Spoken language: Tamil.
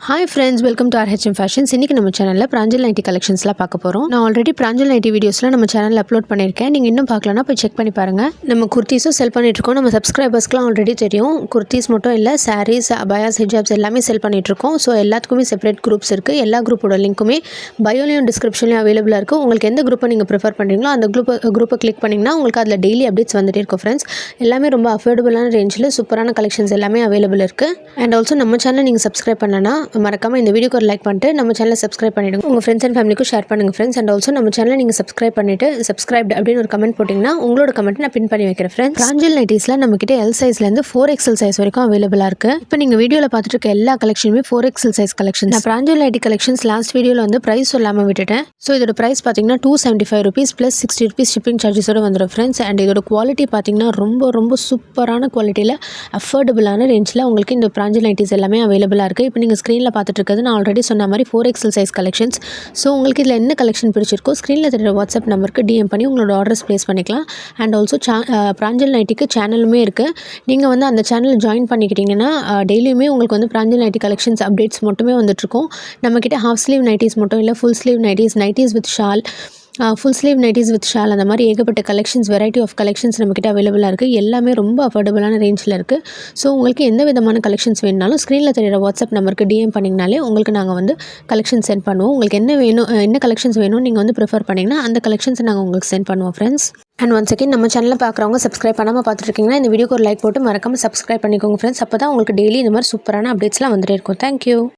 Hi friends, welcome to RH fashions. இன்றைக்கி நம்ம சேனலில் பிராஞ்சல் நைட்டி கலெக்ஷன்ஸ்லாம் பார்க்க போகிறோம். நான் ஆல்ரெடி பிராஞ்சல் நைட்டி வீடியோஸ்லாம் நம்ம சேனலில் அப்லோட் பண்ணியிருக்கேன். நீங்கள் இன்னும் பார்க்கலன்னா போய் செக் பண்ணி பாருங்கள். நம்ம குர்த்திஸும் செல் பண்ணிகிட்ருக்கோம். நம்ம சப்ஸ்கிரைபர்ஸ்க்குலாம் ஆல்ரெடி தெரியும். குர்த்திஸ் மட்டும் இல்லை, சாரீஸ், அபாயாஸ், ஹிஜாப்ஸ் எல்லாமே செல் பண்ணிகிட்ருக்கோம். ஸோ எல்லாத்துக்குமே செப்பரேட் குரூப்ஸ் இருக்குது. எல்லா குரூப்போட லிங்க்குமே பயோலையும் டிஸ்கிரிப்ஷன்லையும் அவைலபிளாக இருக்குது. உங்களுக்கு எந்த குரூப்பை நீங்கள் ப்ரிஃபர் பண்ணுறீங்களோ அந்த குரூப்பை கிளிக் பண்ணிங்கன்னா உங்களுக்கு அதில் டெய்லி அப்டேட்ஸ் வந்துட்டே இருக்கும் ஃப்ரெண்ட்ஸ். எல்லாமே ரொம்ப அஃபோர்டபுளான ரேஞ்சில் சூப்பரான கலெக்ஷன்ஸ் எல்லாமே அவைலபிள் இருக்குது. அண்ட் ஆல்சோ நம்ம சேனல் நீங்கள் சப்ஸ்கிரைப் பண்ணலன்னா மறக்காமல் இந்த வீடியோக்கு ஒரு லைக் பண்ணிட்டு நம்ம சேனலை சப்ஸ்கிரைப் பண்ணிவிடுங்க. உங்கள் ஃப்ரெண்ட்ஸ் அண்ட் ஃபேமிலிக்கும் ஷேர் பண்ணுங்கள் ஃப்ரெண்ட்ஸ். அண்ட் ஆல்சோ நம்ம சேனலை நீங்கள் சப்ஸ்கிரைப் பண்ணிவிட்டு சப்ஸ்கிரைப்ட் அப்படின்னு ஒரு கமெண்ட் போட்டிங்கன்னா உங்களோட கமெண்ட் நான் பின் பண்ணி வைக்கிறேன் ஃப்ரெண்ட்ஸ். பிராஞ்சல் நைட்டிஸில் நம்மக்கிட்ட எல் சைஸ்லேருந்து 4XL சைஸ் வரைக்கும் அவைலபிளாக இருக்குது. இப்போ நீங்கள் வீடியோவில் பார்த்துட்டு இருக்க எல்லா கலெக்ஷனுமே 4XL சைஸ் கலெக்ஷன். நான் பிராஞ்சல் நைட்டி கலெக்ஷன்ஸ் லாஸ்ட் வீடியோவில் வந்து ப்ரைஸ் சொல்லாமல் விட்டுட்டேன். ஸோ இதோட ப்ரைஸ் பார்த்தீங்கன்னா ₹275 ப்ளஸ் ₹60 ஷிப்பிங் சார்ஜஸோடு வந்துடும் ஃப்ரெண்ட்ஸ். அண்ட் இதோட குவாலிட்டி பார்த்தீங்கன்னா ரொம்ப சூப்பரான குவாலிட்டியில் அஃபோர்டபுளான ரேஞ்சில் உங்களுக்கு இந்த பிராஞ்சல் நைட்டிஸ் எல்லாமே அவைலபிளாக இருக்குது. இப்போ நீங்கள் ஸ்க்ரீனில் பார்த்துட்டு இருக்கிறது நான் ஆல்ரெடி சொன்ன மாதிரி 4XL சைஸ் கலெக்ஷன்ஸ். ஸோ உங்களுக்கு இதில் என்ன கலெக்ஷன் பிடிச்சிருக்கோ ஸ்க்ரீனில் தெரியுற வாட்ஸ்அப் நம்பருக்கு DM பண்ணி உங்களோட ஆர்டர்ஸ் ப்ளேஸ் பண்ணிக்கலாம். அண்ட் ஆல்சோ பிராஞ்சல் நைட்டிக்கு சேனலுமே இருக்குது. நீங்கள் வந்து அந்த சேனல் ஜாயின் பண்ணிக்கிட்டிங்கன்னா டெய்லியுமே உங்களுக்கு வந்து பிராஞ்சல் நைட்டி கலெக்ஷன்ஸ் அப்டேட்ஸ் மட்டுமே வந்துட்டுருக்கும். நம்மக்கிட்ட ஹாஃப் ஸ்லீவ் நைட்டிஸ் மட்டும் இல்லை, full sleeve nighties with shawl, full sleeve nighties with shawl, அந்த மாதிரி ஏகப்பட்ட கலெக்ஷன்ஸ், வெரைட்டி ஆஃப் கலெக்ஷன்ஸ் நம்மக்கிட்ட அவைலபிளாக இருக்குது. எல்லாமே ரொம்ப அஃபோர்டபுளான ரேஞ்சில் இருக்குது. ஸோ உங்களுக்கு எந்த விதமான கலெக்ஷன்ஸ் வேணுனாலும் ஸ்க்ரீனில் தெரியுற வாட்ஸ்அப் நம்பருக்கு DM பண்ணிங்கனாலே உங்களுக்கு நாங்கள் வந்து கலெக்ஷன் சென்ட் பண்ணுவோம். உங்களுக்கு என்ன வேணும், என்ன கலெக்ஷன்ஸ் வேணும் நீங்கள் வந்து ப்ரிஃபர் பண்ணிங்கன்னா அந்த கலெக்ஷன்ஸை நாங்கள் உங்களுக்கு சென்ட் பண்ணுவோம் ஃப்ரெண்ட்ஸ். அண்ட் ஒன்ஸ் அகேன் நம்ம சேனலில் பார்க்குறவங்க சப்ஸ்கிரைப் பண்ணாமல் பார்த்துருக்கீங்கன்னா இந்த வீடியோக்கு ஒரு லைக் போட்டு மறக்காமல் சப்ஸ்கிரைப் பண்ணிக்கோங்க ஃப்ரெண்ட்ஸ். அப்போ தான் உங்களுக்கு டெய்லி இந்த மாதிரி சூப்பரான அப்டேட்ஸ்லாம் வந்துட்டே இருக்கும். தேங்க்யூ.